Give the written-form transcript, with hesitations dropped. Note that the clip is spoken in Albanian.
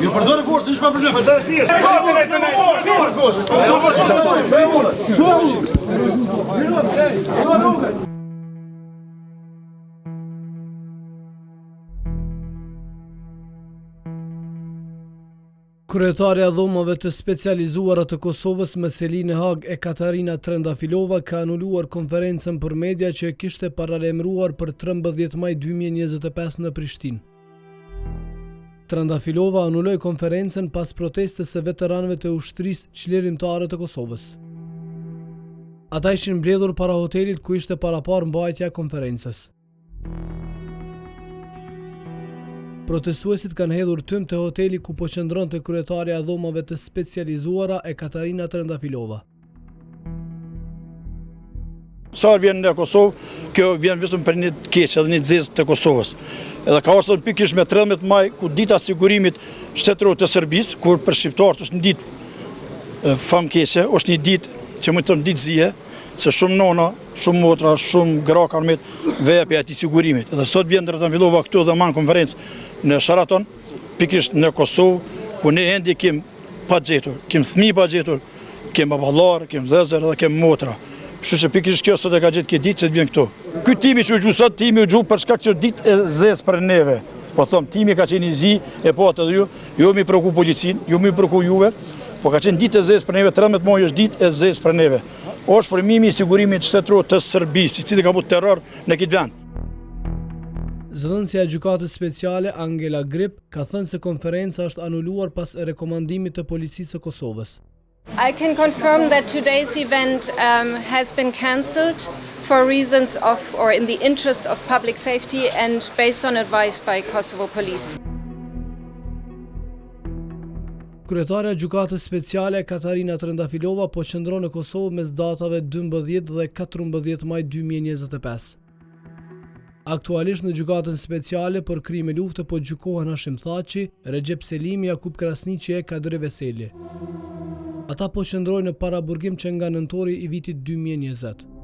Ju përdore forcë, s'ka problem. Kryetarja e dhomave të specializuara të Kosovës Meselin Hag e Katarina Trendafilova ka anuluar konferencën për media që kishte paralajmëruar për 13 maj 2025 në Prishtinë. Trendafilova anuloi konferencën pas protestës së veteranëve të ushtrisë çlirimtare të Kosovës. Ata ishin mbledhur para hotelit ku ishte parapar mbajtja e konferencës. Protestuesit kanë hedhur tym te hoteli ku po qëndronte kryetarja e dhomave të specializuara e Katarina Trendafilova. Sa vjen në Kosovë, kjo vjen vetëm për një keq edhe një zezë të Kosovës. Edhe ka ardhur pikërisht me 13 maj, ku dita sigurimit shtetëror të Serbisë, kur për shqiptarët është një ditë famkeqe, është një ditë që më të ditë zije, se shumë nona, shumë motra, shumë gra kanë vepi atij sigurimit. Edhe sot vjen Trendafilova këtu dhe marr konferencë në Sheraton, pikërisht në Kosovë, ku ne ende kem pa gjetur, kem fëmijë pa gjetur, kem baballar, kem vëllezër dhe kem motra. Kështu që pikërisht kjo sot e ka gjetë këtë ditë që të vjen këtu. Ky timi që u gju sot, timi u gju për shkak që ditë e zezë për neve. Po them, timi ka qenë i zi, e po atë dhe ju mi proku policinë, ju mi proku juve, po ka qenë ditë e zezë për neve, 13 maj është ditë e zezë për neve. Është formimi i sigurimit shtetëror të Serbisë, i cili ka bërë terror në këtë vend. Zëdhënësja e gjykatës speciale Angela Grip ka thënë se konferenca është anuluar pas rekomandimit të policisë së Kosovës. I can confirm that today's event has been cancelled for reasons of or in the interest of public safety and based on advice by Kosovo Police. Kryetarja e gjykatës speciale Katarina Trendafilova po qëndron në Kosovë mes datave 12 dhe 14 maj 2025. Aktualisht në gjykatën speciale për krime lufte po gjykohen Hashim Thaçi, Recep Selimi, Jakub Krasniqi e Kadri Veseli. Ata po qëndrojnë në paraburgim që nga nëntori i vitit 2020.